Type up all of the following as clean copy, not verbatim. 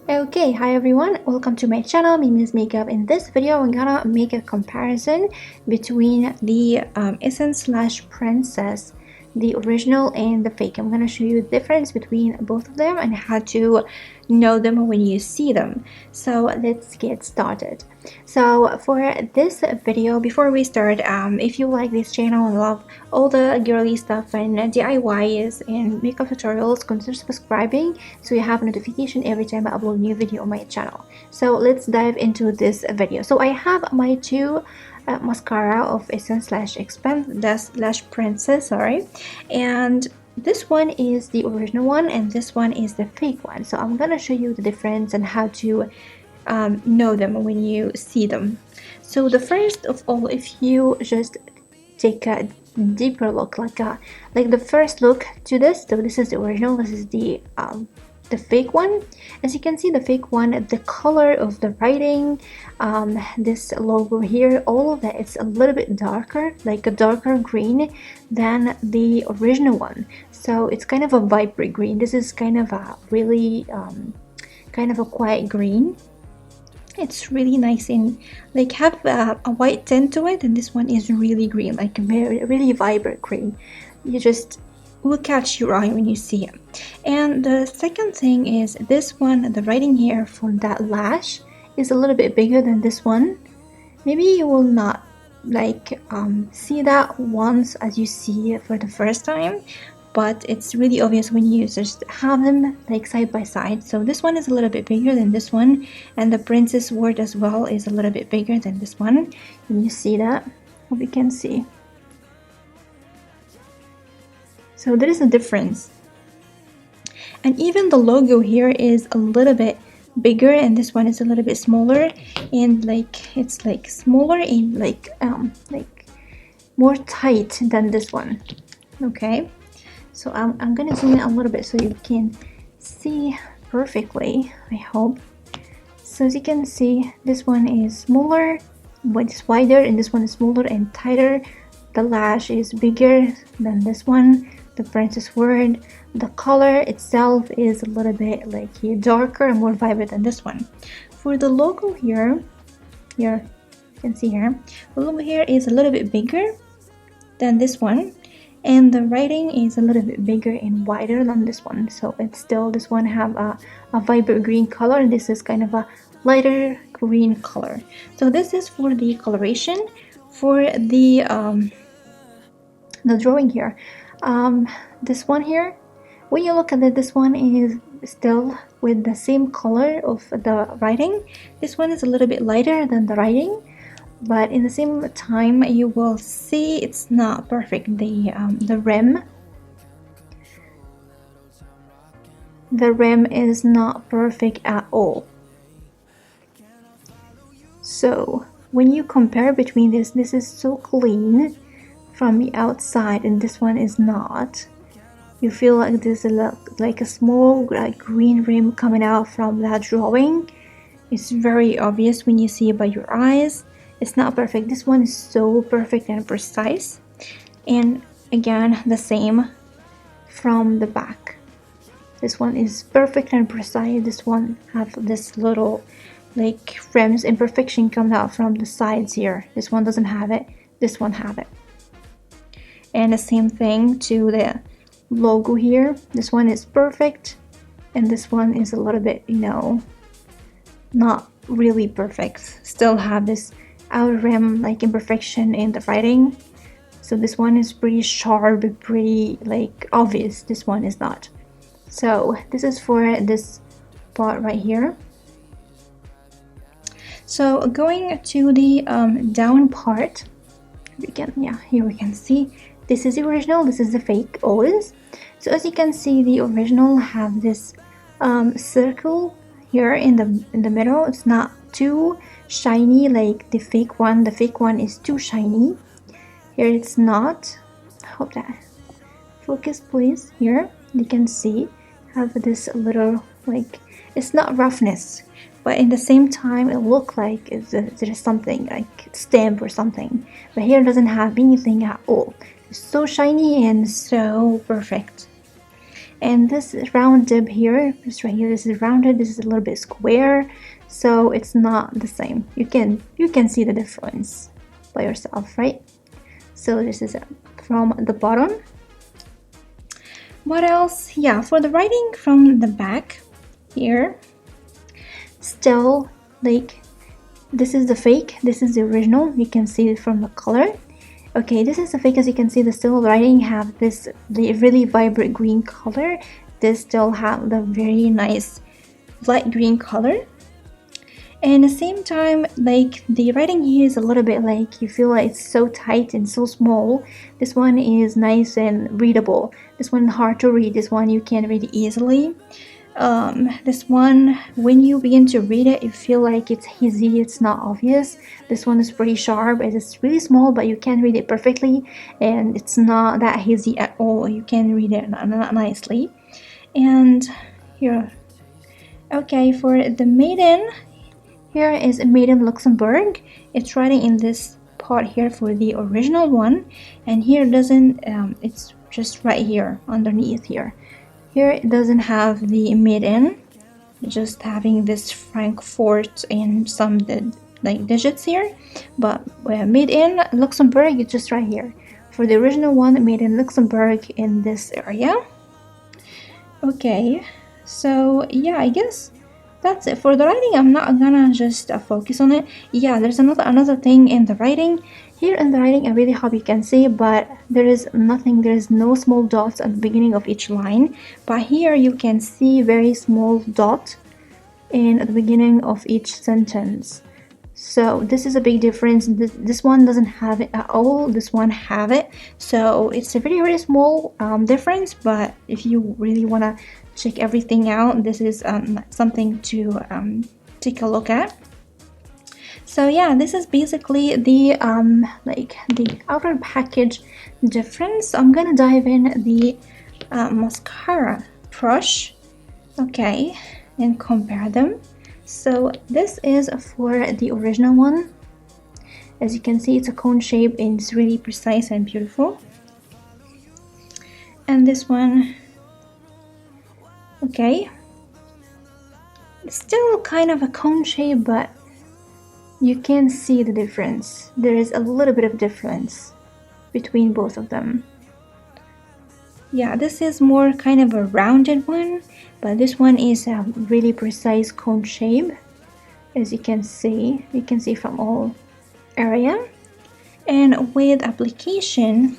Okay, hi everyone, welcome to my channel. My name is Makeup. In this video I'm gonna make a comparison between the Essence Lash Princess, the original and the fake. I'm gonna show you the difference between both of them and how to know them when you see them. So let's get started. So for this video, before we start, if you like this channel and love all the girly stuff and DIYs and makeup tutorials, consider subscribing so you have notification every time I upload a new video on my channel. So let's dive into this video. So I have my two mascara of Essence Lash Princess, sorry, and this one is the original one and this one is the fake one. So I'm gonna show you the difference and how to know them when you see them. So the first of all, if you just take a deeper look, like the first look to this, so this is the original, this is the fake one. As you can see, the fake one, the color of the writing, this logo here, all of that, it's a little bit darker, like a darker green than the original one. So it's kind of a vibrant green. This is kind of a really kind of a quiet green. It's really nice and like have a white tint to it, and this one is really green, like a really vibrant green. You just will catch your eye when you see it. And the second thing is this one, the writing here for that lash is a little bit bigger than this one. Maybe you will not like see that once as you see it for the first time, but it's really obvious when you just have them like side by side. So this one is a little bit bigger than this one, and the princess word as well is a little bit bigger than this one. Can you see that? Hope you can see. So there is a difference, and even the logo here is a little bit bigger and this one is a little bit smaller, and like it's like smaller and like more tight than this one. Okay, so I'm gonna zoom in a little bit so you can see perfectly, I hope. So as you can see, this one is smaller, but it's wider, and this one is smaller and tighter. The lash is bigger than this one. The princess word, the color itself is a little bit like darker and more vibrant than this one. For the logo here, you can see here, the logo here is a little bit bigger than this one, and the writing is a little bit bigger and wider than this one. So it's still, this one have a vibrant green color, and this is kind of a lighter green color. So this is for the coloration. For the drawing here, this one here, when you look at it, this one is still with the same color of the writing. This one is a little bit lighter than the writing, but in the same time you will see it's not perfect. The rim is not perfect at all. So when you compare between this is so clean from the outside and this one is not. You feel like there's like a small green rim coming out from that drawing. It's very obvious when you see it by your eyes. It's not perfect. This one is so perfect and precise. And again, the same from the back. This one is perfect and precise. This one have this little like rims imperfection coming out from the sides here. This one doesn't have it. This one have it. And the same thing to the logo here. This one is perfect, and this one is a little bit, not really perfect. Still have this outer rim like imperfection in the writing. So this one is pretty sharp, pretty like obvious. This one is not. So this is for this part right here. So going to the down part, here we can see this is the original, this is the fake always. So as you can see, the original have this circle here in the middle. It's not too shiny like the fake one. The fake one is too shiny. Here it's not. Hope that focus please. Here you can see have this little like, it's not roughness, but in the same time it look like there's something like stamp or something, but here it doesn't have anything at all. It's so shiny and so perfect. and this round dip here, just right here, this is rounded, this is a little bit square, so it's not the same. You can see the difference by yourself, right? So this is from the bottom. What else? Yeah, for the writing from the back here, still like this is the fake, this is the original. You can see it from the color. Okay, this is the fake. As you can see, the still writing have the really vibrant green color. This still have the very nice light green color. And at the same time, like the writing here is a little bit like you feel like it's so tight and so small. This one is nice and readable. This one hard to read. This one you can read easily. This one, when you begin to read it, you feel like it's hazy, it's not obvious. This one is pretty sharp. It's really small, but you can read it perfectly, and it's not that hazy at all. You can read it nicely. And here, okay, for the maiden, here is Maiden Luxembourg. It's writing in this part here for the original one, and here it doesn't, it's just right here underneath here. Here it doesn't have the maiden, just having this Frankfurt and some like digits here, but made in Luxembourg, it's just right here. For the original one, made in Luxembourg in this area. Okay, so yeah, I guess that's it for the writing. I'm not gonna just focus on it. Yeah, there's another thing in the writing. Here in the writing, I really hope you can see, but there is nothing, there is no small dots at the beginning of each line. But here you can see very small dot in the beginning of each sentence. So this is a big difference. This one doesn't have it at all. This one have it. So it's a very, very small difference. But if you really want to check everything out, this is something to take a look at. So yeah, this is basically the like the outer package difference. I'm gonna dive in the mascara brush, okay, and compare them. So this is for the original one. As you can see, it's a cone shape and it's really precise and beautiful. And this one, okay, it's still kind of a cone shape, but you can see the difference. There is a little bit of difference between both of them. Yeah, this is more kind of a rounded one, but this one is a really precise cone shape. As you can see from all area. And with application,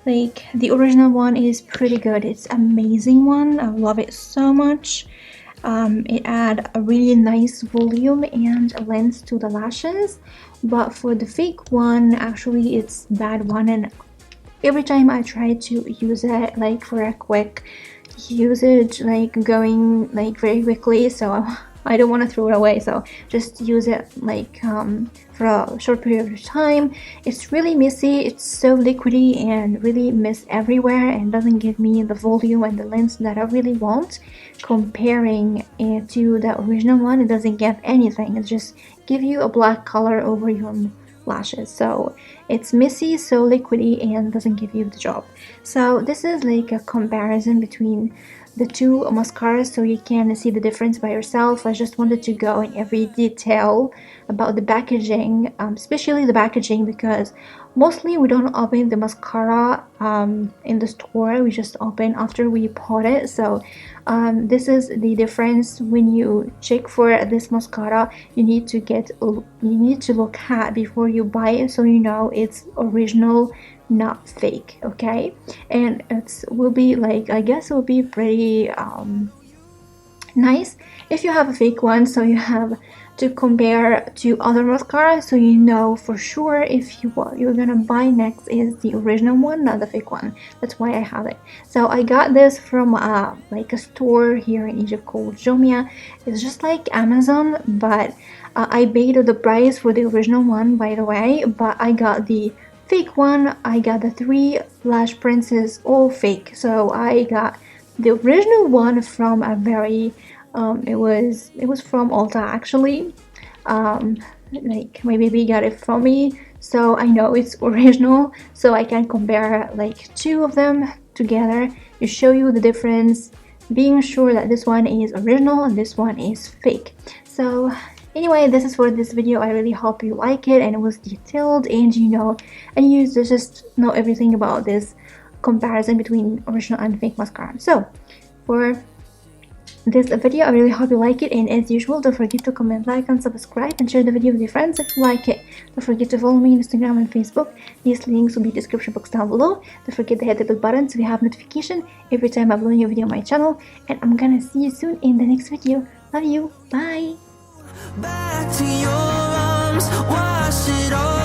like the original one is pretty good. It's amazing one. I love it so much. It add a really nice volume and length to the lashes, but for the fake one, actually it's bad one, and every time I try to use it like for a quick usage, like going like very quickly, so I don't want to throw it away, so just use it like for a short period of time. It's really messy, it's so liquidy and really mist everywhere, and doesn't give me the volume and the length that I really want. Comparing it to the original one, it doesn't give anything. It just give you a black color over your lashes, so it's messy, so liquidy, and doesn't give you the job. So this is like a comparison between the two mascaras, so you can see the difference by yourself. I just wanted to go in every detail about the packaging, especially the packaging, because mostly we don't open the mascara in the store. We just open after we bought it. So this is the difference. When you check for this mascara, you need to look at before you buy it, so you know it's original, not fake. Okay, and it will be like, I guess it will be pretty nice if you have a fake one, so you have to compare to other mascara, so you know for sure if what you're gonna buy next is the original one, not the fake one. That's why I have it. So I got this from like a store here in Egypt called Jumia. It's just like Amazon, but I paid the price for the original one, by the way, but I got the fake one. I got the 3 lash princes, all fake. So I got the original one from a very it was from Ulta, actually. Like my baby got it from me, so I know it's original, so I can compare like 2 of them together to show you the difference, being sure that this one is original and this one is fake. So anyway, this is for this video. I really hope you like it, and it was detailed, and you know, and you just know everything about this comparison between original and fake mascara. So for this video, I really hope you like it, and as usual, don't forget to comment, like, and subscribe, and share the video with your friends if you like it. Don't forget to follow me on Instagram and Facebook. These links will be in the description box down below. Don't forget to hit the bell button so you have notification every time I upload a new video on my channel, and I'm gonna see you soon in the next video. Love you, bye. Back to your arms, wash it all